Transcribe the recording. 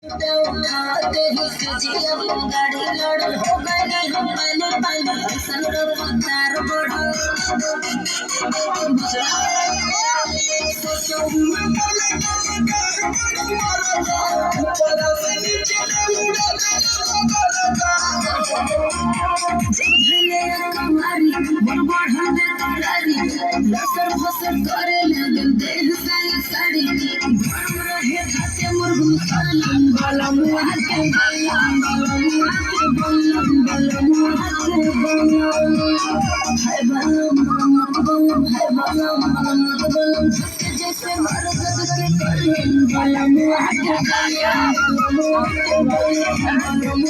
उठाते ही सजिया गाड़ी लड़ हो गए हम पाले पाले ऐसन रफ्तार बढ़ो सोचो कमारी बढ़ा दे तैयारी लसर फसर करे लगन देह साया साड़ी रहे खाते मुर्गू सलम बलम हाथे बलम हाथे बलम हाथे बलम है बलम है बलम जैसे मर्द के कलम बलम हाथे बलम हाथे बलम